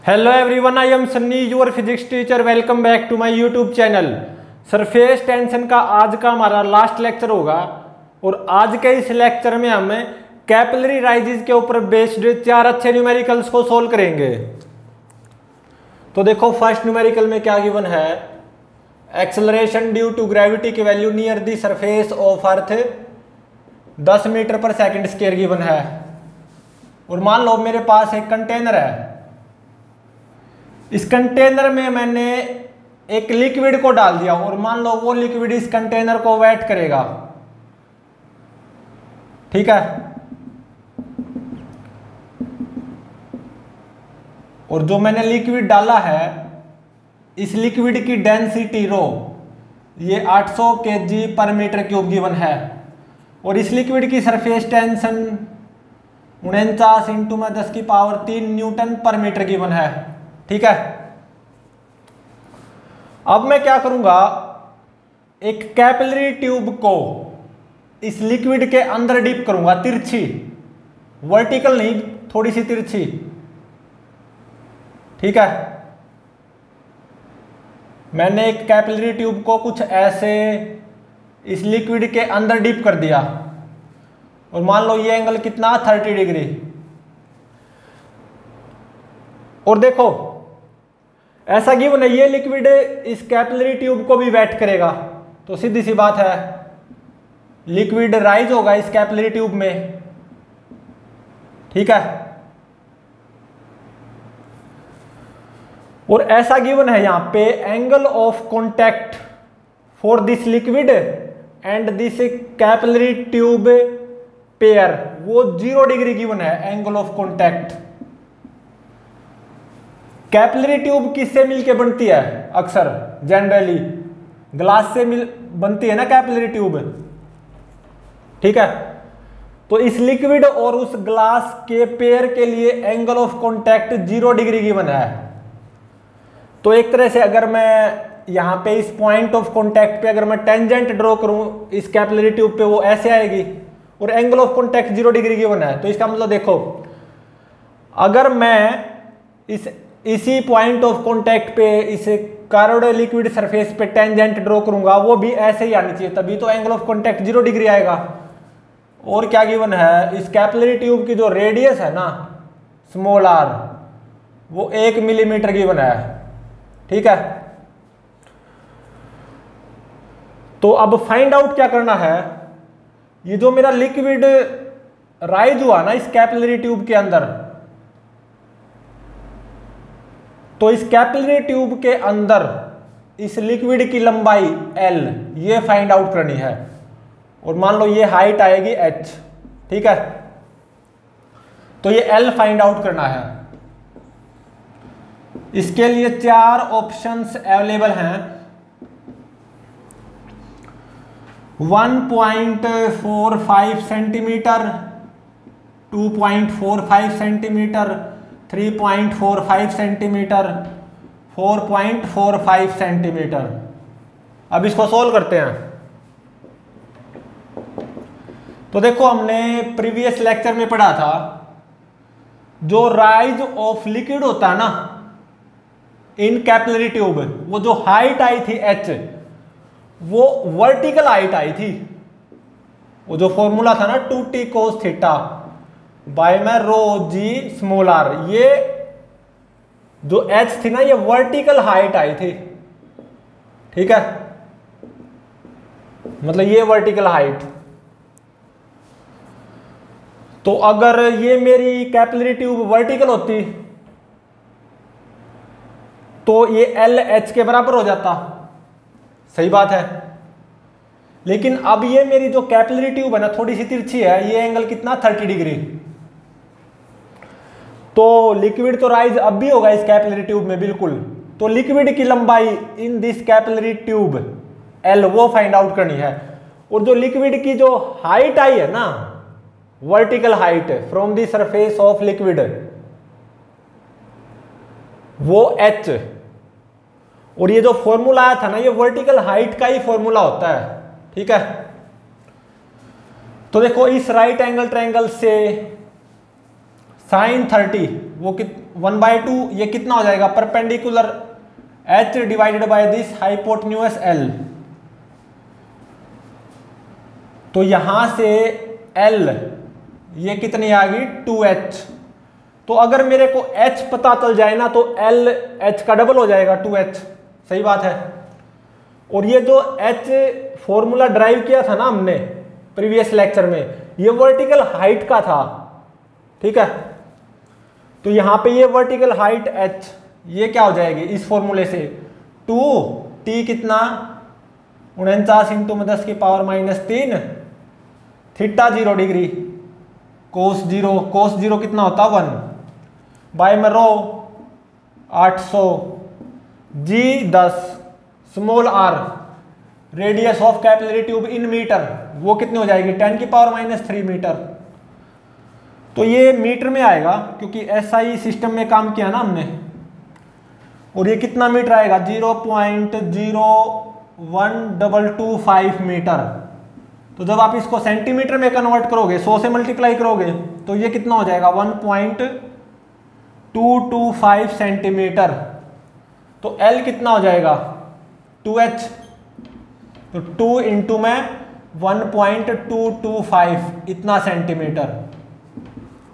Hello everyone, I am Sunny your physics teacher. Welcome back to my YouTube channel. Surface tension का आज का हमारा last lecture होगा और आज के इस लेक्चर में हम कैपिलरी राइजेस के ऊपर बेस्ड 4 अच्छे न्यूमेरिकल्स को सोल्व करेंगे। तो देखो फर्स्ट न्यूमेरिकल में क्या गिवन है, एक्सेलरेशन ड्यू टू ग्रेविटी की value near the surface of earth 10 metre per second square given है। और मान लो मेरे पास एक कंटेनर है, इस कंटेनर में मैंने एक लिक्विड को डाल दिया और मान लो वो लिक्विड इस कंटेनर को वेट करेगा, ठीक है। और जो मैंने लिक्विड डाला है, इस लिक्विड की डेंसिटी रो ये 800 kg पर मीटर क्यूब गिवन है और इस लिक्विड की सरफेस टेंशन 49 इंटू में 10³ न्यूटन पर मीटर गिवन है, ठीक है। अब मैं क्या करूंगा, एक कैपिलरी ट्यूब को इस लिक्विड के अंदर डिप करूंगा, तिरछी, वर्टिकल नहीं, थोड़ी सी तिरछी, ठीक है। मैंने एक कैपिलरी ट्यूब को कुछ ऐसे इस लिक्विड के अंदर डिप कर दिया और मान लो ये एंगल कितना, 30 डिग्री। और देखो ऐसा गिवन है, ये लिक्विड इस कैपिलरी ट्यूब को भी वेट करेगा, तो सीधी सी बात है लिक्विड राइज होगा इस कैपिलरी ट्यूब में, ठीक है। और ऐसा गिवन है यहां पे, angle of contact for this liquid and this capillary tube pair, वो 0 डिग्री गिवन है angle of contact. Capillary tube किससे मिलके बनती है, अक्सर जनरली ग्लास से बनती है ना कैपिलरी ट्यूब, ठीक है। तो इस लिक्विड और उस ग्लास के पेयर के लिए angle of contact 0 degree given है। तो एक तरह से अगर मैं यहां पे इस पॉइंट ऑफ कॉन्टैक्ट पे अगर मैं टेंजेंट ड्रॉ करूं इस कैपिलरी ट्यूब पे, वो ऐसे आएगी और angle of contact 0 degree given है। तो इसका मतलब देखो, अगर मैं इसी पॉइंट ऑफ कॉन्टैक्ट पे इस कर्व्ड लिक्विड सरफेस पे टेंजेंट ड्रॉ करूंगा, वो भी ऐसे ही आनी चाहिए, तभी तो एंगल ऑफ कॉन्टैक्ट 0 डिग्री आएगा। और क्या गिवन है, इस कैपिलरी ट्यूब की जो रेडियस है ना, स्मॉल r, वो 1 मिलीमीटर गिवन है, ठीक है। तो अब फाइंड आउट क्या करना है, ये जो मेरा लिक्विड राइज हुआ ना इस कैपिलरी ट्यूब के अंदर, तो इस कैपिलरी ट्यूब के अंदर इस लिक्विड की लंबाई L ये फाइंड आउट करनी है। और मान लो ये हाइट आएगी h, ठीक है। तो ये L फाइंड आउट करना है। इसके लिए 4 ऑप्शंस अवेलेबल हैं, 1.45 सेंटीमीटर, 2.45 सेंटीमीटर, 3.45 सेंटीमीटर, 4.45 सेंटीमीटर। अब इसको सोल्व करते हैं। तो देखो हमने प्रीवियस लेक्चर में पढ़ा था, जो राइज ऑफ लिक्विड होता है ना इन कैपिलरी ट्यूब, वो जो हाइट आई थी h, वो वर्टिकल हाइट आई थी। वो जो फॉर्मूला था ना 2t cos थीटा बाय में रो जी स्मॉल r, ये जो h थी ना ये वर्टिकल हाइट आई थी, ठीक है। मतलब ये वर्टिकल हाइट। तो अगर ये मेरी कैपिलरी ट्यूब वर्टिकल होती तो ये L h के बराबर हो जाता, सही बात है। लेकिन अब ये मेरी जो कैपिलरी ट्यूब है ना थोड़ी सी तिरछी है, ये एंगल कितना, 30 डिग्री। तो लिक्विड तो राइज अब भी होगा इस कैपिलरी ट्यूब में, बिल्कुल। तो लिक्विड की लंबाई in this capillary tube L वो फाइंड आउट करनी है। और जो लिक्विड की जो हाइट आई है ना, vertical height from the surface of liquid, वो h। और ये जो फॉर्मूला आया था ना, ये वर्टिकल हाइट का ही फॉर्मूला होता है, ठीक है। तो देखो इस राइट एंगल ट्रायंगल से sin 30 वो 1/2 ये कितना हो जाएगा, perpendicular h divided by this hypotenuse l। तो यहां से l ये कितनी आ गई 2h। तो अगर मेरे को h पता चल जाए ना तो l h का डबल हो जाएगा 2h, सही बात है। और ये जो h फॉर्मूला ड्राइव किया था ना हमने प्रीवियस लेक्चर में, ये वर्टिकल हाइट का था, ठीक है। तो यहां पे ये वर्टिकल हाइट h ये क्या हो जाएगी इस फॉर्मूले से 2t कितना 49 इंटू में 10 की पावर -3 थीटा 0 डिग्री कोस 0 कितना होता 1 बाय में rho 800 g 10 small r radius of capillary tube in metre वो कितनी हो जाएगी 10 की पावर -3 मीटर। तो ये मीटर में आएगा क्योंकि SI सिस्टम में काम किया ना हमने। और ये कितना मीटर आएगा 0.01225 मीटर। तो जब आप इसको सेंटीमीटर में कन्वर्ट करोगे 100 से मल्टीप्लाई करोगे तो ये कितना हो जाएगा 1.225 सेंटीमीटर। तो L कितना हो जाएगा 2h। तो 2 इंटू में 1.225 इतना सेंटीमीटर।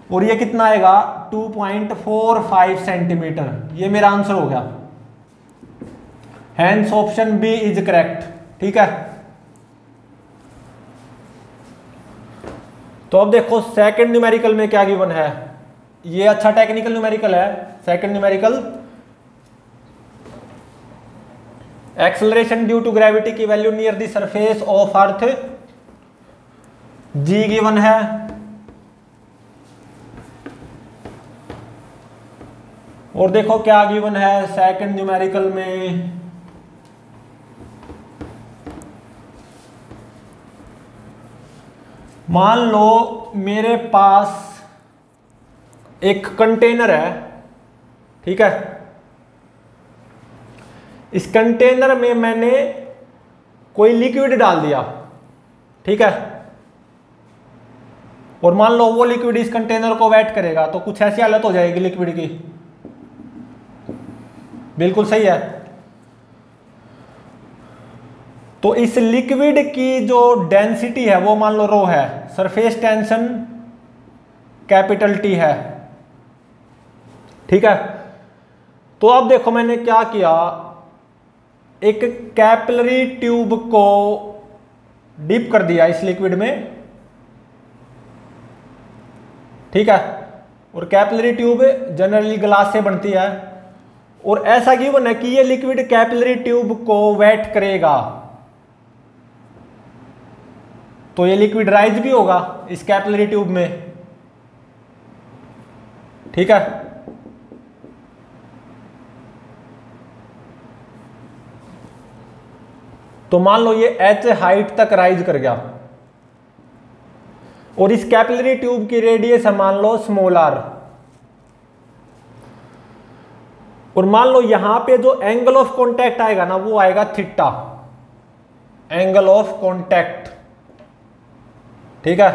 और ये कितना आएगा 2.45 सेंटीमीटर। ये मेरा आंसर हो गया। Hence option B is correct, ठीक है। तो अब देखो सेकंड न्यूमेरिकल में क्या गिवन है। ये अच्छा टेक्निकल न्यूमेरिकल है। Second numerical acceleration due to gravity की value near the surface of earth g given है। और देखो क्या गिवन है सेकंड न्यूमेरिकल में। मान लो मेरे पास एक कंटेनर है, ठीक है। इस कंटेनर में मैंने कोई लिक्विड डाल दिया, ठीक है। और मान लो वो लिक्विड इस कंटेनर को वेट करेगा तो कुछ ऐसी हालत हो जाएगी लिक्विड की, बिल्कुल सही है। तो इस लिक्विड की जो डेंसिटी है वो मान लो रो है, सरफेस टेंशन कैपिटल T है, ठीक है। तो अब देखो मैंने क्या किया, एक कैपिलरी ट्यूब को डिप कर दिया इस लिक्विड में, ठीक है। और कैपिलरी ट्यूब जनरली ग्लास से बनती है। और ऐसा गिवन है कि ये लिक्विड कैपिलरी ट्यूब को वेट करेगा, तो ये लिक्विड राइज भी होगा इस कैपिलरी ट्यूब में, ठीक है। तो मान लो ये h हाइट तक राइज कर गया और इस कैपिलरी ट्यूब की रेडियस है मान लो स्मॉल r। और मान लो यहां पे जो एंगल ऑफ कॉन्टैक्ट आएगा ना वो आएगा थीटा, एंगल ऑफ कॉन्टैक्ट, ठीक है।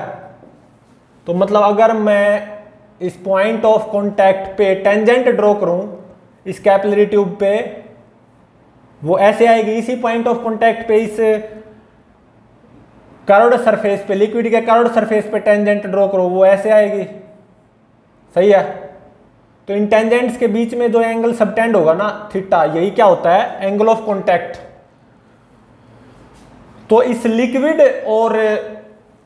तो मतलब अगर मैं इस पॉइंट ऑफ कॉन्टैक्ट पे टेंजेंट ड्रॉ करूं इस कैपिलरी ट्यूब पे, वो ऐसे आएगी इसी पॉइंट ऑफ कॉन्टैक्ट पे, इस कर्व्ड सरफेस पे, लिक्विड के कर्व्ड सरफेस पे टेंजेंट ड्रॉ करो वो ऐसे आएगी, सही है। तो इन टेंजेंट्स के बीच में जो एंगल सबटेंड होगा ना थीटा, यही क्या होता है एंगल ऑफ कॉन्टैक्ट। तो इस लिक्विड और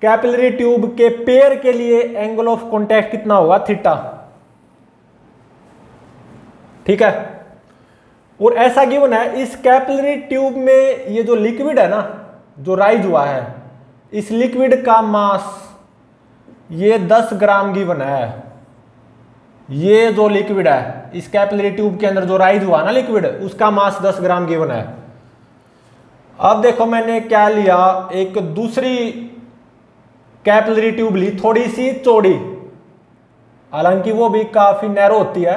कैपिलरी ट्यूब के पेयर के लिए एंगल ऑफ कॉन्टैक्ट कितना होगा थीटा, ठीक है। और ऐसा गिवन है इस कैपिलरी ट्यूब में ये जो लिक्विड है ना जो राइज हुआ है, इस लिक्विड का मास ये 10 ग्राम गिवन है। ये जो लिक्विड है इस कैपिलरी ट्यूब के अंदर जो राइज हुआ ना लिक्विड, उसका मास 10 ग्राम गिवन है। अब देखो मैंने क्या लिया, एक दूसरी कैपिलरी ट्यूब ली थोड़ी सी चौड़ी, हालांकि वो भी काफी नैरो होती है,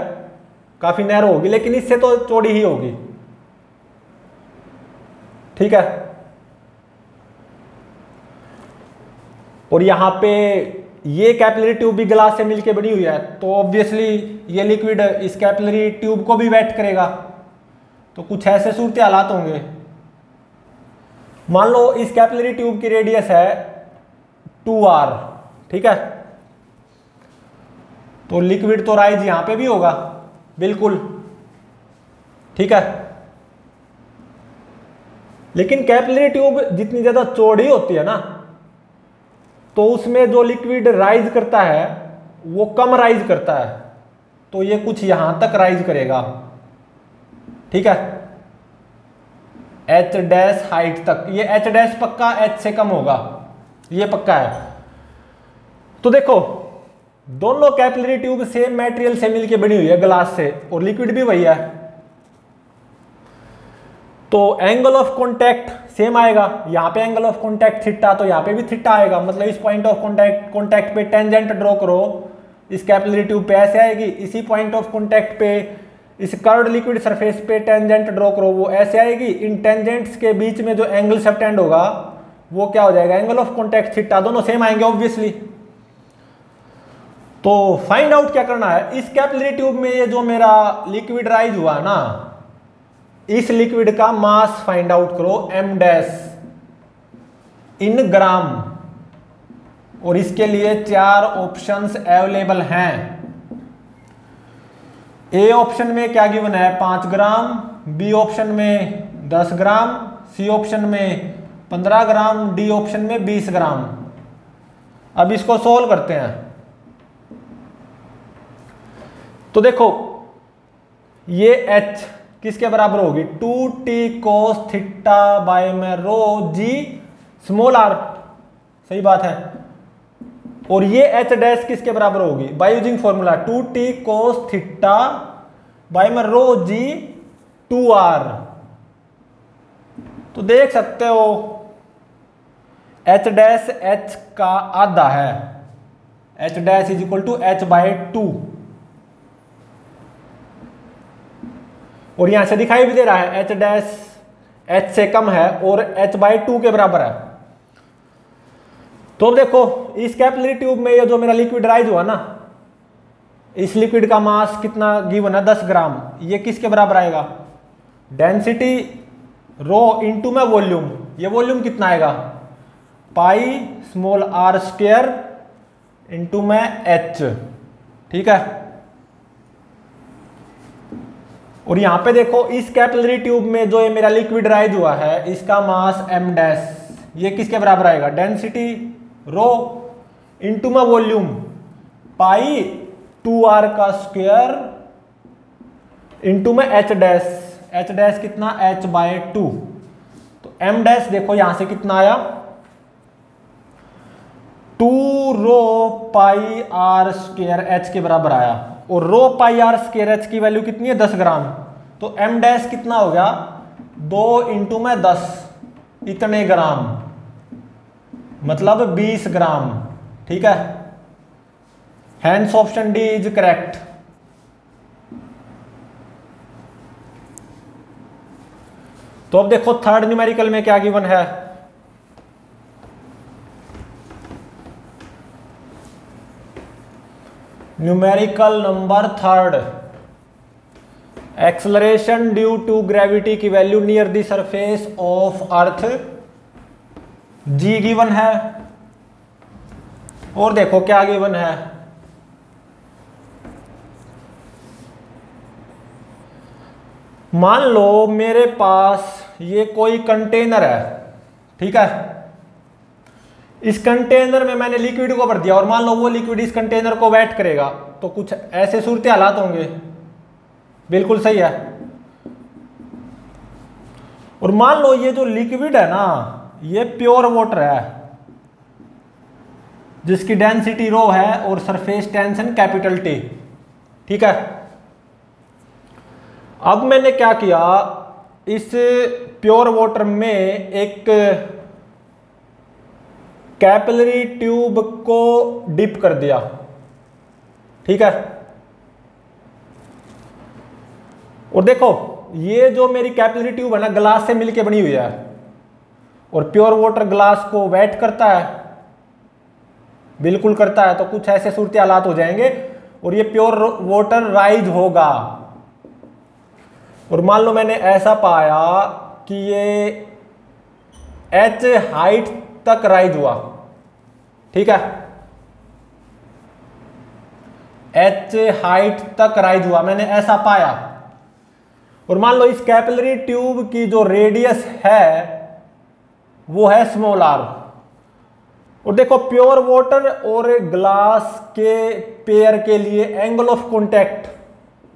काफी नैरो होगी लेकिन इससे तो चौड़ी ही होगी, ठीक है। और यहां पे ये कैपिलरी ट्यूब भी ग्लास से मिलके बनी हुई है, तो ऑब्वियसली ये लिक्विड इस कैपिलरी ट्यूब को भी वेट करेगा। तो कुछ ऐसे सूरत हालात होंगे। मान लो इस कैपिलरी ट्यूब की रेडियस है 2r, ठीक है, तो लिक्विड तो राइज यहां पे भी होगा, बिल्कुल, ठीक है। लेकिन कैपिलरी ट्यूब जितनी ज्यादा चौड़ी होती है ना, तो उसमें जो लिक्विड राइज करता है वो कम राइज करता है, तो ये कुछ यहां तक राइज करेगा, ठीक है, h डैश हाइट तक। ये h डैश पक्का h से कम होगा, ये पक्का है। तो देखो दोनों कैपिलरी ट्यूब सेम मटेरियल से मिलके बनी हुई है, ग्लास से, और लिक्विड भी वही है, तो एंगल ऑफ कॉन्टैक्ट सेम आएगा। यहां पे एंगल ऑफ कॉन्टैक्ट थीटा, तो यहां पे भी थीटा आएगा। मतलब इस पॉइंट ऑफ कॉन्टैक्ट पे टेंजेंट ड्रॉ करो, इस कैपिलरी ट्यूब पे ऐसे आएगी। इसी पॉइंट ऑफ कॉन्टैक्ट पे इस कर्व्ड लिक्विड सरफेस पे टेंजेंट ड्रॉ करो, वो ऐसे आएगी। इन टेंजेंट्स के बीच में जो एंगल सबटेंड होगा वो क्या हो जाएगा, एंगल ऑफ कॉन्टैक्ट थीटा, दोनों सेम आएंगे ऑब्वियसली। तो फाइंड आउट क्या करना है, इस कैपिलरी ट्यूब में ये जो मेरा लिक्विड राइज हुआ ना, इस लिक्विड का मास फाइंड आउट करो m डैश इन ग्राम, और इसके लिए 4 ऑप्शंस अवेलेबल हैं। ए ऑप्शन में क्या गिवन है 5 ग्राम, बी ऑप्शन में 10 ग्राम, सी ऑप्शन में 15 ग्राम, डी ऑप्शन में 20 ग्राम। अब इसको सोल्व करते हैं। तो देखो ये h किसके बराबर होगी, 2t cos थीटा बाय में रो जी स्मॉल r, सही बात है। और ये h डैश किसके बराबर होगी, by using formula 2t cos theta by में रो जी 2r। तो देख सकते हो h डैश h का आधा है, h dash is equal to h by 2, और यहां से दिखाई भी दे रहा है h डैश h से कम है और h बाय 2 के बराबर है। तो अब देखो इस कैपिलरी ट्यूब में ये जो मेरा लिक्विड राइज हुआ ना, इस लिक्विड का मास कितना गिवन है 10 ग्राम, ये किसके बराबर आएगा, डेंसिटी रो इंटू में वॉल्यूम, ये वॉल्यूम कितना आएगा pi small r square into में h, ठीक है। और यहां पे देखो इस कैपिलरी ट्यूब में जो ये मेरा लिक्विड राइज हुआ है, इसका मास m डैश, ये किसके बराबर आएगा, डेंसिटी रो इंटू में वॉल्यूम पाई 2r का स्क्वायर इंटू में h डैश कितना h बाय 2। तो m डैश देखो यहां से कितना आया 2 रो पाई r स्क्वायर h के बराबर आया, और रो पाई r स्क्वायर h की वैल्यू कितनी है 10 ग्राम। तो m डैश कितना हो गया 2 इंटू में 10, इतने ग्राम, मतलब 20 ग्राम, ठीक है। Hence option D is correct. तो अब देखो थर्ड न्यूमेरिकल में क्या गिवन है, numerical number third, acceleration due to gravity की value near the surface of earth g given है। और देखो क्या गिवन है, मान लो मेरे पास ये कोई कंटेनर है, ठीक है, इस कंटेनर में मैंने लिक्विड को भर दिया, और मान लो वो लिक्विड इस कंटेनर को वेट करेगा, तो कुछ ऐसे सूरत हालात होंगे, बिल्कुल सही है। और मान लो ये जो लिक्विड है ना, ये प्योर वाटर है जिसकी डेंसिटी रो है और सरफेस टेंशन कैपिटल T, ठीक है। अब मैंने क्या किया, इस प्योर वाटर में एक कैपिलरी ट्यूब को डिप कर दिया, ठीक है। और देखो ये जो मेरी कैपिलरी ट्यूब है ना, ग्लास से मिलके बनी हुई है, और प्योर वाटर ग्लास को वेट करता है, बिल्कुल करता है। तो कुछ ऐसे सूरत हालात हो जाएंगे और ये प्योर वाटर राइज होगा। और मान लो मैंने ऐसा पाया कि ये h हाइट तक राइज हुआ, ठीक है, h हाइट तक राइज हुआ, मैंने ऐसा पाया। और मान लो इस कैपिलरी ट्यूब की जो रेडियस है वो है स्मॉल r। और देखो प्योर वाटर और ग्लास के पेयर के लिए एंगल ऑफ कॉन्टैक्ट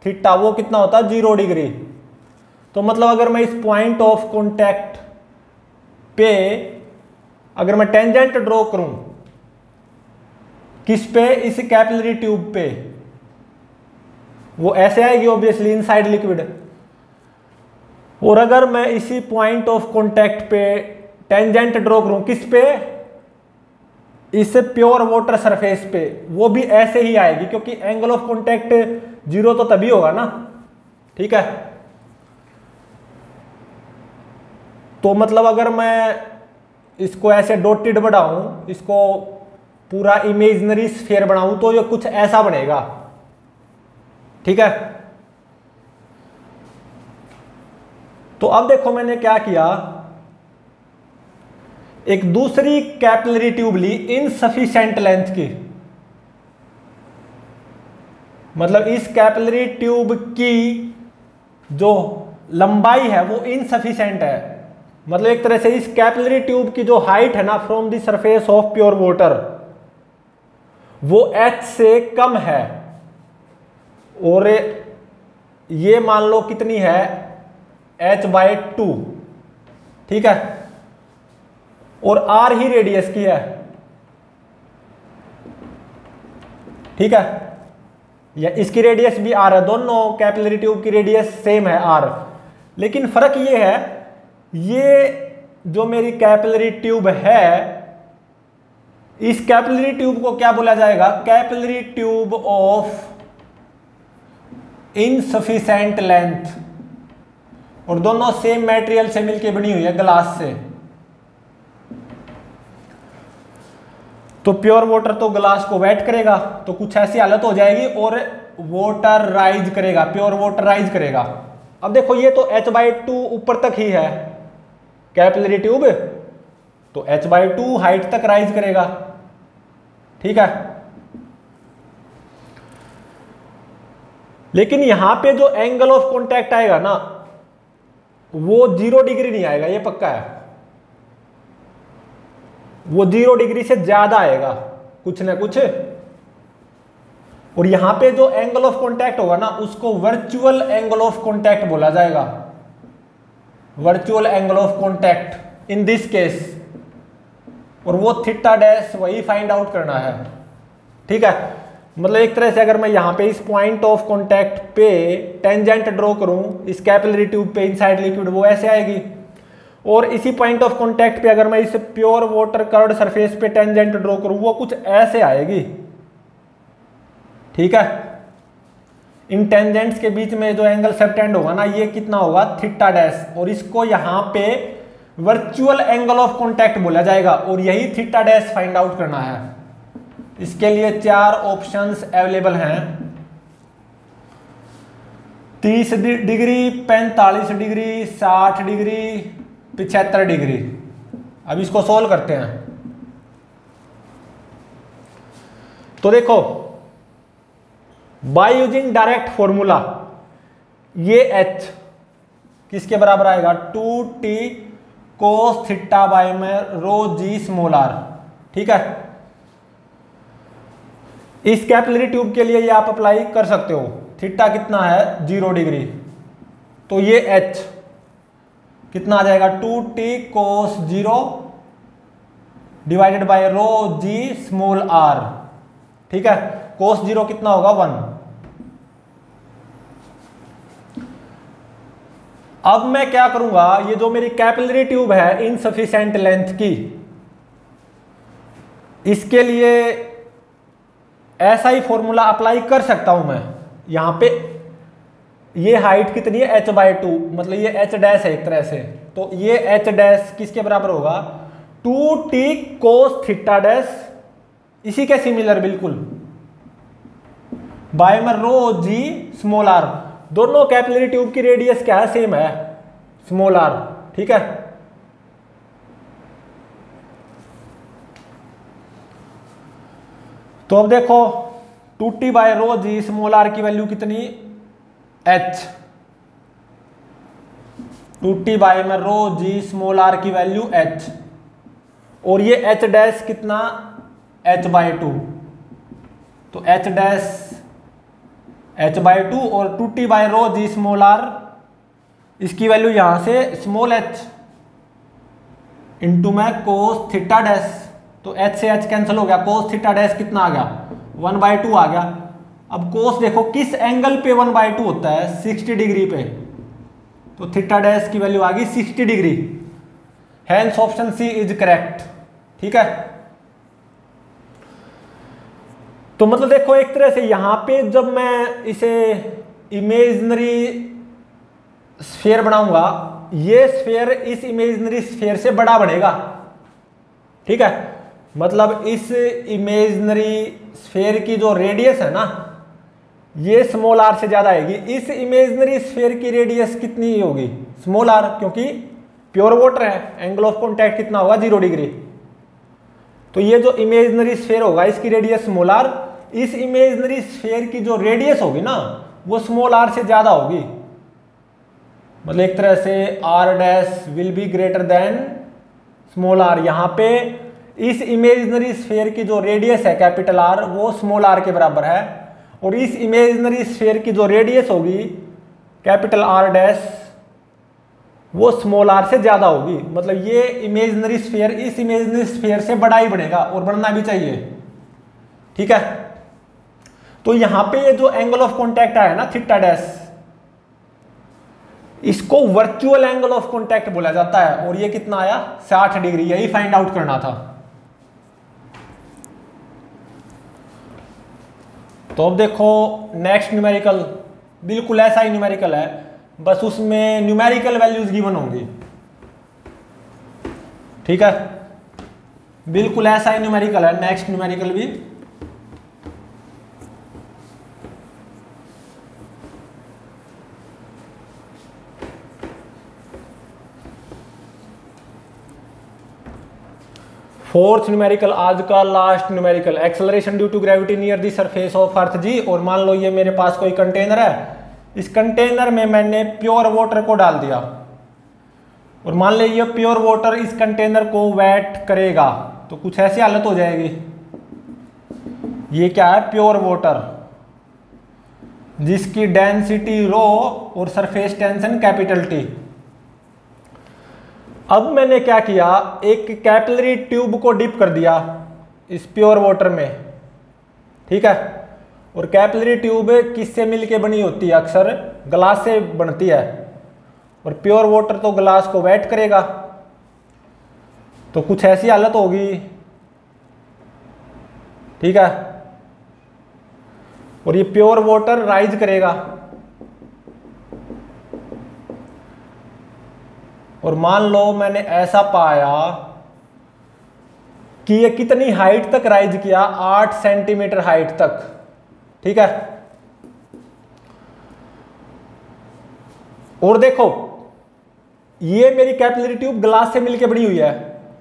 थीटा वो कितना होता है 0 डिग्री। तो मतलब अगर मैं इस पॉइंट ऑफ कॉन्टैक्ट पे अगर मैं टेंजेंट ड्रॉ करूं, किस पे, इस कैपिलरी ट्यूब पे, वो ऐसे आएगी ऑब्वियसली इनसाइड लिक्विड। और अगर मैं इसी पॉइंट ऑफ कॉन्टैक्ट पे टेंजेंट ड्रॉ करूं, किस पे, इस प्योर वाटर सरफेस पे, वो भी ऐसे ही आएगी क्योंकि एंगल ऑफ कॉन्टैक्ट 0 तो तभी होगा ना, ठीक है। तो मतलब अगर मैं इसको ऐसे डॉटेड बढ़ाऊं, इसको पूरा इमेजिनरी स्फीयर बनाऊं, तो ये कुछ ऐसा बनेगा, ठीक है। तो अब देखो मैंने क्या किया, एक दूसरी कैपिलरी ट्यूब ली इनसफिशिएंट लेंथ की, मतलब इस कैपिलरी ट्यूब की जो लंबाई है वो इनसफिशिएंट है। मतलब एक तरह से इस कैपिलरी ट्यूब की जो हाइट है ना from the surface of pure water वो h से कम है। और ये मान लो कितनी है h/2, ठीक है, और r ही रेडियस की है, ठीक है, या इसकी रेडियस भी r है, दोनों कैपिलरी ट्यूब की रेडियस सेम है r। लेकिन फर्क ये है, ये जो मेरी कैपिलरी ट्यूब है, इस कैपिलरी ट्यूब को क्या बोला जाएगा, capillary tube of insufficient length. और दोनों सेम मटेरियल से मिलके बनी हुई है, ग्लास से। तो प्योर वाटर तो ग्लास को वेट करेगा, तो कुछ ऐसी हालत हो जाएगी और वाटर राइज करेगा, प्योर वाटर राइज करेगा। अब देखो ये तो h/2 ऊपर तक ही है कैपिलरी ट्यूब, तो h/2 हाइट तक राइज करेगा, ठीक है। लेकिन यहां पे जो एंगल ऑफ कॉन्टैक्ट आएगा ना वो 0 डिग्री नहीं आएगा, ये पक्का है, वो 0 डिग्री से ज्यादा आएगा कुछ ना कुछ। और यहां पे जो एंगल ऑफ कॉन्टैक्ट होगा ना उसको वर्चुअल एंगल ऑफ कॉन्टैक्ट बोला जाएगा, virtual angle of contact in this case. और वो थीटा डैश वही फाइंड आउट करना है, ठीक है। मतलब एक तरह से अगर मैं यहां पे इस पॉइंट ऑफ कॉन्टैक्ट पे टेंजेंट ड्रॉ करूं इस कैपिलरी ट्यूब पे इनसाइड लिक्विड, वो ऐसे आएगी। और इसी पॉइंट ऑफ कॉन्टैक्ट पे अगर मैं इस प्योर वाटर कर्व्ड सरफेस पे टेंजेंट ड्रॉ करूं वो कुछ ऐसे आएगी, ठीक है। इन टेंजेंट्स के बीच में जो एंगल सबटेंड होगा ना ये कितना होगा थीटा डैश, और इसको यहां पे वर्चुअल एंगल ऑफ कॉन्टैक्ट बोला जाएगा और यही थीटा डैश फाइंड आउट करना है। इसके लिए 4 ऑप्शंस अवेलेबल हैं, 30 डिग्री, 45 डिग्री, 60 डिग्री, 75 डिग्री। अब इसको सोल्व करते हैं। तो देखो बाय यूजिंग डायरेक्ट फॉर्मूला ये h किसके बराबर आएगा 2t cos थीटा बाय में रो g स्मॉल r, ठीक है। इस कैपिलरी ट्यूब के लिए ये आप अप्लाई कर सकते हो। थीटा कितना है 0 डिग्री, तो ये h कितना आ जाएगा 2t cos 0 divided by rho g small r, ठीक है। cos 0 कितना होगा 1। अब मैं क्या करूंगा, ये जो मेरी कैपिलरी ट्यूब है इनसफिशिएंट लेंथ की, इसके लिए ऐसा ही फॉर्मूला अप्लाई कर सकता हूं मैं। यहां पे ये हाइट कितनी है h/2, मतलब ये h डैश है एक तरह से, तो ये h डैश किसके बराबर होगा 2t cos थीटा डैश इसी के सिमिलर बिल्कुल, बायोमर रो जी स्मॉल आर, दोनों कैपिलरी ट्यूब की रेडियस क्या है, सेम है, स्मॉल आर। ठीक है, तो अब देखो 2T by rho ji small R की वैल्यू कितनी, H, 2T बाय में रो जी स्मॉल आर की वैल्यू H, और ये H डैश कितना, H/2, तो H डैश H/2 और 2T by rho ji small R, इसकी वैल्यू यहां से स्मॉल h इंटू में कोस थीटा डैश, तो h से h कैंसिल हो गया, कोस थीटा डैश कितना आ गया, 1/2 आ गया। अब कोस देखो किस एंगल पे 1/2 होता है, 60 डिग्री पे, तो थीटा डैश की वैल्यू आ गई 60 degree, hence option C is correct. ठीक है, तो मतलब देखो एक तरह से यहां पे जब मैं इसे इमेजिनरी स्फीयर बनाऊंगा, ये स्फीयर इस इमेजिनरी स्फीयर से बड़ा बनेगा। ठीक है, मतलब इस इमेजिनरी स्फीयर की जो रेडियस है ना, ये स्मॉल आर से ज्यादा आएगी। इस इमेजिनरी स्फीयर की रेडियस कितनी होगी, स्मॉल आर, क्योंकि प्योर वाटर है, एंगल ऑफ कॉन्टैक्ट कितना होगा, 0 डिग्री। तो ये जो इमेजिनरी स्फीयर होगा इसकी रेडियस स्मॉल आर, इस इमेजिनरी स्फीयर की जो रेडियस होगी ना वो स्मॉल आर से ज्यादा होगी। मतलब एक तरह से R dash will be greater than small R. यहां पे इस इमेजिनरी स्फीयर की जो रेडियस है कैपिटल आर वो स्मॉल आर के बराबर है, और इस इमेजिनरी स्फीयर की जो रेडियस होगी कैपिटल आर डैश वो स्मॉल आर से ज्यादा होगी। मतलब ये इमेजिनरी स्फीयर इस इमेजिनरी स्फीयर से बड़ा ही बनेगा, और बढ़ना भी चाहिए। ठीक है, तो यहां पे ये जो एंगल ऑफ कॉन्टैक्ट आया ना थीटा डैश, इसको वर्चुअल एंगल ऑफ कॉन्टैक्ट बोला जाता है, और ये कितना आया, 60 डिग्री। यही फाइंड आउट करना था। तो अब देखो नेक्स्ट न्यूमेरिकल, बिल्कुल ऐसा ही न्यूमेरिकल है, बस उसमें न्यूमेरिकल वैल्यूज गिवन होंगी। ठीक है, बिल्कुल ऐसा ही न्यूमेरिकल है नेक्स्ट न्यूमेरिकल भी। फोर्थ न्यूमेरिकल, आज का last numerical, acceleration due to gravity near the surface of earth g. और मान लो ये मेरे पास कोई कंटेनर है, इस कंटेनर में मैंने प्योर वाटर को डाल दिया, और मान लो ये प्योर वाटर इस कंटेनर को वेट करेगा, तो कुछ ऐसी हालत हो जाएगी। ये क्या है, प्योर वाटर, जिसकी डेंसिटी रो और सरफेस टेंशन कैपिटल टी। अब मैंने क्या किया, एक कैपिलरी ट्यूब को डिप कर दिया इस प्योर वाटर में। ठीक है, और कैपिलरी ट्यूब किससे मिलके बनी होती है, अक्सर ग्लास से बनती है, और प्योर वाटर तो ग्लास को वेट करेगा, तो कुछ ऐसी हालत होगी। ठीक है, और ये प्योर वाटर राइज करेगा, और मान लो मैंने ऐसा पाया कि ये कितनी हाइट तक राइज किया, 8 सेंटीमीटर हाइट तक। ठीक है, और देखो ये मेरी कैपिलरी ट्यूब ग्लास से मिलके बनी हुई है,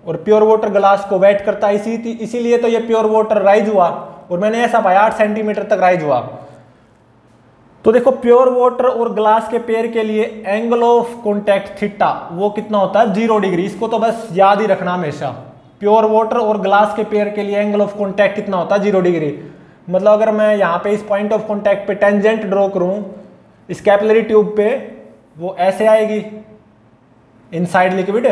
और प्योर वाटर ग्लास को वेट करता है, इसीलिए तो ये प्योर वाटर राइज हुआ, और मैंने ऐसा पाया 8 सेंटीमीटर तक राइज हुआ। तो देखो प्योर वाटर और ग्लास के पेयर के लिए एंगल ऑफ कॉन्टैक्ट थीटा वो कितना होता है, 0 डिग्री। इसको तो बस याद ही रखना हमेशा, प्योर वाटर और ग्लास के पेयर के लिए एंगल ऑफ कॉन्टैक्ट कितना होता है, 0 डिग्री। मतलब अगर मैं यहाँ पे इस पॉइंट ऑफ कॉन्टैक्ट पे टेंजेंट ड्रॉ करूँ इस कैपिलरी ट्यूब पे, वो ऐसे आएगी इनसाइड लिक्विड,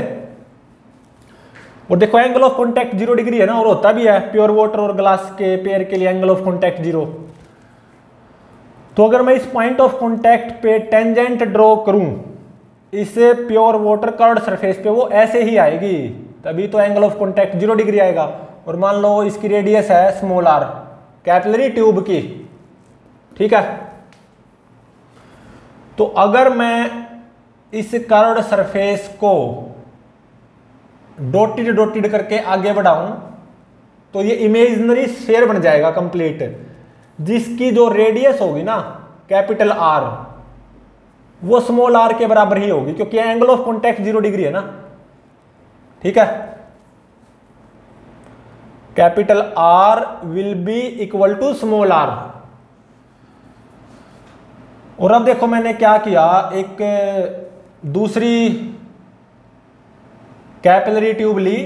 और देखो एंगल ऑफ कॉन्टैक्ट 0 डिग्री है ना, और होता भी है प्योर वाटर और ग्लास के पेयर के लिए एंगल ऑफ कॉन्टैक्ट 0। तो अगर मैं इस पॉइंट ऑफ कॉन्टैक्ट पे टेंजेंट ड्रॉ करूं इस प्योर वाटर कर्व्ड सरफेस पे, वो ऐसे ही आएगी, तभी तो एंगल ऑफ कॉन्टैक्ट 0 डिग्री आएगा। और मान लो इसकी रेडियस है स्मॉल आर कैपिलरी ट्यूब की। ठीक है, तो अगर मैं इस कर्व्ड सरफेस को डॉटेड करके आगे बढ़ाऊं, तो ये इमेजिनरी स्फीयर बन जाएगा कंप्लीट, जिसकी जो रेडियस होगी ना कैपिटल आर, वो स्मॉल आर के बराबर ही होगी, क्योंकि एंगल ऑफ कॉन्टैक्ट 0 डिग्री है ना। ठीक है, capital R will be equal to small R. और अब देखो मैंने क्या किया, एक दूसरी कैपिलरी ट्यूब ली,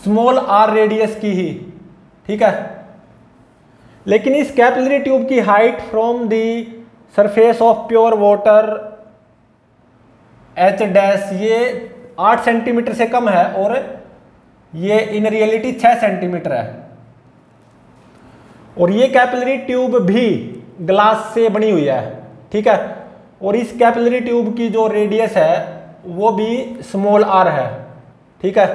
स्मॉल आर रेडियस की ही। ठीक है, लेकिन इस कैपिलरी ट्यूब की height from the surface of pure water H dash ये 8 सेंटीमीटर से कम है, और ये इन रियलिटी 6 सेंटीमीटर है। और ये कैपिलरी ट्यूब भी ग्लास से बनी हुई है। ठीक है, और इस कैपिलरी ट्यूब की जो रेडियस है वो भी स्मॉल आर है। ठीक है,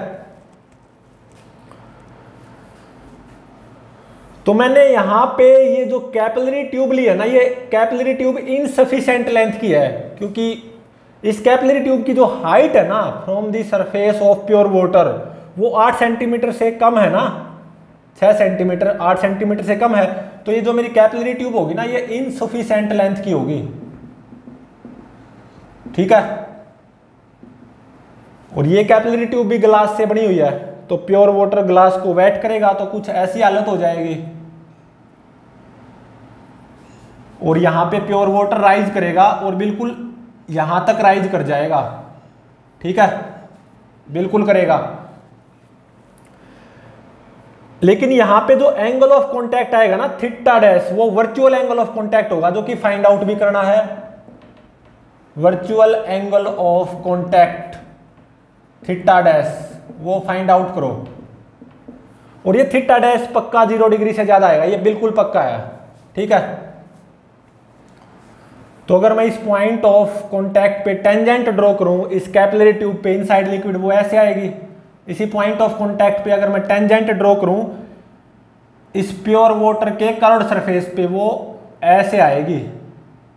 तो मैंने यहां पे ये जो कैपिलरी ट्यूब ली है ना, ये कैपिलरी ट्यूब इनसफिशिएंट लेंथ की है, क्योंकि इस कैपिलरी ट्यूब की जो हाइट है ना from the surface of pure water वो 8 सेंटीमीटर से कम है ना, 6 सेंटीमीटर 8 सेंटीमीटर से कम है। तो ये जो मेरी कैपिलरी ट्यूब होगी ना, ये इनसफिशिएंट लेंथ की होगी। ठीक है, और ये कैपिलरी ट्यूब भी ग्लास से बनी हुई है, तो प्योर वाटर ग्लास को वेट करेगा तो कुछ ऐसी हालत हो जाएगी, और यहां पे प्योर वाटर राइज करेगा और बिल्कुल यहां तक राइज कर जाएगा। ठीक है, बिल्कुल करेगा। लेकिन यहां पे जो एंगल ऑफ कॉन्टैक्ट आएगा ना थीटा डैश, वो वर्चुअल एंगल ऑफ कॉन्टैक्ट होगा, जो कि फाइंड आउट भी करना है। Virtual angle of contact theta dash वो फाइंड आउट करो, और ये थीटा डैश पक्का 0 डिग्री से ज्यादा आएगा, ये बिल्कुल पक्का है। ठीक है, तो अगर मैं इस पॉइंट ऑफ कॉन्टैक्ट पे टेंजेंट ड्रॉ करूं इस कैपिलरी ट्यूब पे इनसाइड लिक्विड, वो ऐसे आएगी। इसी पॉइंट ऑफ कॉन्टैक्ट पे अगर मैं टेंजेंट ड्रॉ करूं इस प्योर वाटर के कर्व्ड सरफेस पे, वो ऐसे आएगी।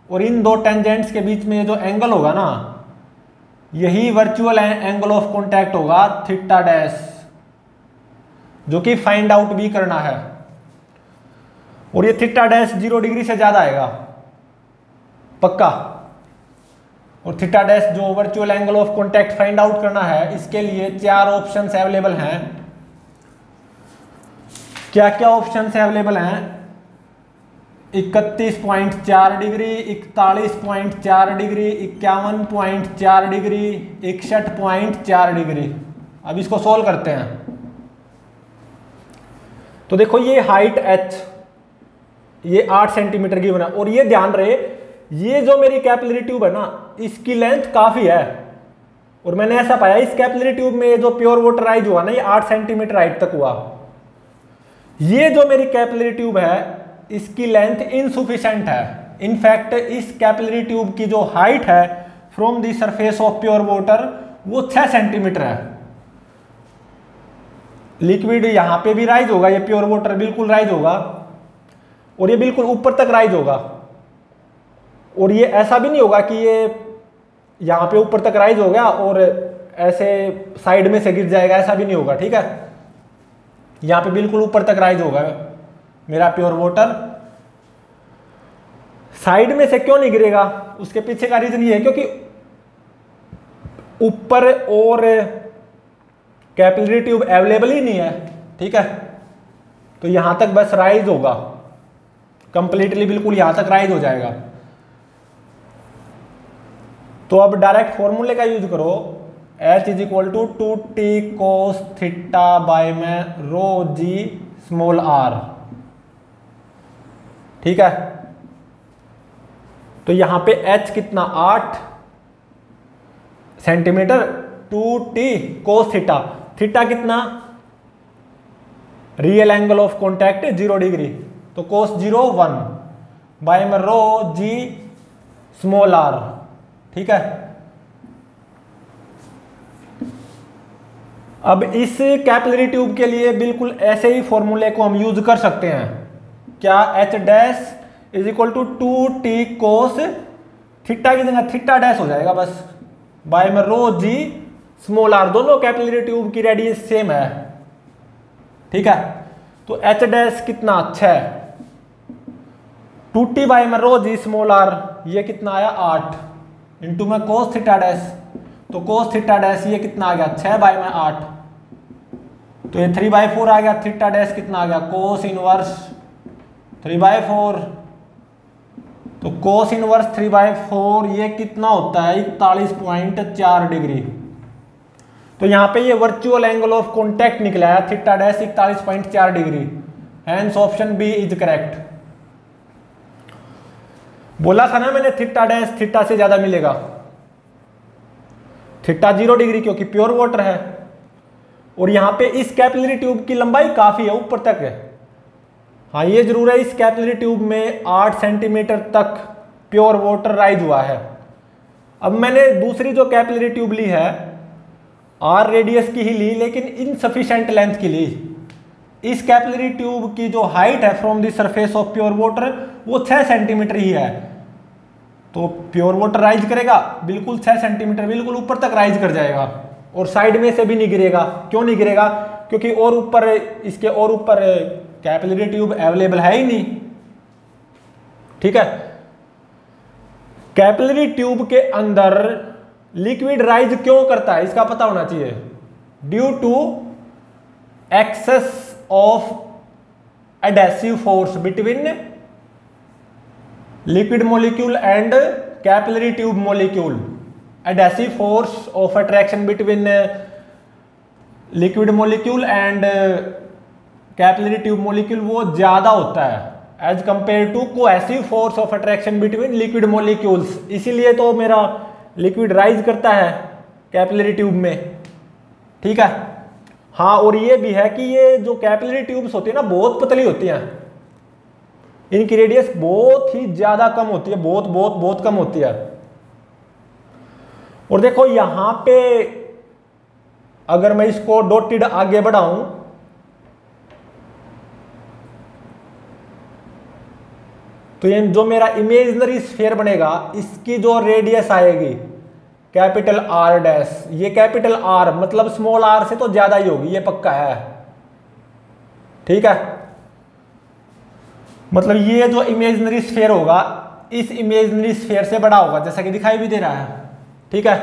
और इन दो टेंजेंट्स के बीच में जो एंगल होगा ना, यही वर्चुअल एंगल ऑफ कॉन्टैक्ट होगा थीटा डैश, जो कि फाइंड आउट भी करना है। और ये थीटा डैश 0 डिग्री से ज्यादा आएगा पक्का। और थीटा डैश जो virtual angle of contact find out करना है, इसके लिए 4 ऑप्शंस अवेलेबल हैं। क्या क्या ऑप्शंस अवेलेबल हैं? 31.4 डिग्री, 41.4 डिग्री, 51.4 डिग्री, 61.4 डिग्री। अब इसको सोल्व करते हैं। तो देखो ये हाइट h ये 8 सेंटीमीटर की बना, और ये ध्यान रहे ये जो मेरी कैपिलरी ट्यूब है ना, इसकी लेंथ काफी है। और मैंने ऐसा पाया इस कैपिलरी ट्यूब में जो प्योर वाटर राइज हुआ ना, ये 8 सेंटीमीटर हाइट तक हुआ। ये जो मेरी कैपिलरी ट्यूब है इसकी लेंथ इनसफिशिएंट है। इनफैक्ट इस कैपिलरी ट्यूब की जो हाइट है from the surface of pure water वो 6 सेंटीमीटर है। लिक्विड यहां पे भी राइज होगा, ये प्योर वाटर बिल्कुल राइज होगा, और ये बिल्कुल ऊपर तक राइज होगा। और ये ऐसा भी नहीं होगा कि ये यहां पे ऊपर तक राइज हो गया और ऐसे साइड में से गिर जाएगा, ऐसा भी नहीं होगा। ठीक है, यहां पे बिल्कुल ऊपर तक राइज होगा मेरा प्योर वाटर। साइड में से क्यों नहीं गिरेगा, उसके पीछे का रीजन ये है क्योंकि ऊपर और कैपिलरी ट्यूब अवेलेबल ही नहीं है। ठीक है, तो यहां तक बस राइज होगा कंप्लीटली, बिल्कुल यहां तक राइज हो जाएगा। तो अब डायरेक्ट फॉर्मूले का यूज करो, H is equal to 2t cos theta by में रो जी स्मॉल r। ठीक है, तो यहां पे h कितना 8 centimetre, 2t cos theta, theta कितना real angle of contact 0 degree, तो cos 0 1 बाय में रो जी स्मॉल r। ठीक है, अब इस कैपिलरी ट्यूब के लिए बिल्कुल ऐसे ही फॉर्मूले को हम यूज कर सकते हैं। क्या H dash is equal to 2t cos theta की जगह थीटा डैश हो जाएगा बस, बाय में रो जी स्मॉल आर, दोनों कैपिलरी ट्यूब की रेडियस सेम है। ठीक है, तो एच डैश कितना अच्छा है 2t बाई में रो जी स्मॉल आर, ये कितना आया 8 इंटू में कोस थीटा डैश, तो कोस थीटा डैश ये कितना आ गया 6 बाई में 8, तो ये 3/4 आ गया। थीटा डैश कितना आ गया कोस इनवर्स 3/4, तो कोस इनवर्स 3/4 ये कितना होता है 41.4 डिग्री। तो यहाँ पे ये वर्चुअल एंगल ऑफ कॉन्टैक्ट निकला है theta dash 41.4 degree, hence option B is correct. बोला था ना मैंने थीटा डैश थीटा से ज्यादा मिलेगा, थीटा 0 डिग्री क्योंकि प्योर वाटर है। और यहाँ पे इस कैपिलरी ट्यूब की लंबाई काफी है, ऊपर तक है। हाँ ये जरूर है, इस कैपिलरी ट्यूब में 8 सेंटीमीटर तक प्योर वाटर राइज हुआ है। अब मैंने दूसरी जो कैपिलरी ट्यूब ली है आर रेडियस की ही ली, लेकिन इनसफिशिएंट लेंथ की ली। इस कैपिलरी ट्यूब की जो हाइट है from the surface of pure water वो 6 सेंटीमीटर ही है, तो प्योर वाटर राइज करेगा बिल्कुल 6 सेंटीमीटर, बिल्कुल ऊपर तक राइज कर जाएगा और साइड में से भी नहीं गिरेगा। क्यों नहीं गिरेगा? क्योंकि और ऊपर इसके और ऊपर कैपिलरी ट्यूब अवेलेबल है ही नहीं। ठीक है, कैपिलरी ट्यूब के अंदर लिक्विड राइज क्यों करता है इसका पता होना चाहिए। Due to excess of adhesive force between liquid molecule and capillary tube molecule. Adhesive force of attraction between liquid molecule and capillary tube molecule वो ज्यादा होता है as compare to cohesive force of attraction between liquid molecules. इसीलिए तो मेरा liquid rise करता है capillary tube में। ठीक है, हाँ और ये भी है कि ये जो कैपिलरी ट्यूब्स होती है ना बहुत पतली होती हैं, इनकी रेडियस बहुत ही ज्यादा कम होती है, बहुत बहुत बहुत कम होती है। और देखो यहां पे अगर मैं इसको डॉटेड आगे बढ़ाऊं तो ये जो मेरा इमेजिनरी स्फीयर बनेगा इसकी जो रेडियस आएगी कैपिटल आर डैश, ये कैपिटल आर मतलब स्मॉल आर से तो ज्यादा ही होगी, ये पक्का है। ठीक है, मतलब ये जो इमेजिनरी स्फीयर होगा इस इमेजिनरी स्फीयर से बड़ा होगा, जैसा कि दिखाई भी दे रहा है। ठीक है,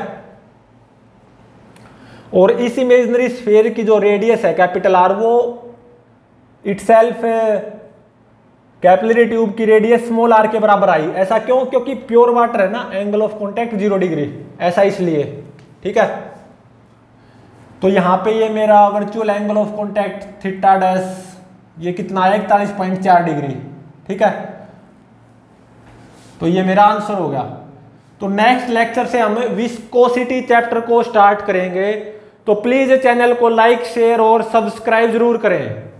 और इस इमेजिनरी स्फीयर की जो रेडियस है कैपिटल आर वो इटसेल्फ कैपिलरी ट्यूब की रेडियस स्मॉल आर के बराबर आई। ऐसा क्यों? क्योंकि प्योर वाटर है ना, एंगल ऑफ कॉन्टैक्ट 0 डिग्री, ऐसा इसलिए। ठीक है, तो यहां पे ये मेरा virtual angle of contact theta dash ये कितना है 41.4 डिग्री। ठीक है, तो ये मेरा आंसर हो गया। तो नेक्स्ट लेक्चर से हम विस्कोसिटी चैप्टर को स्टार्ट करेंगे, तो प्लीज चैनल को लाइक शेयर और सब्सक्राइब जरूर करें।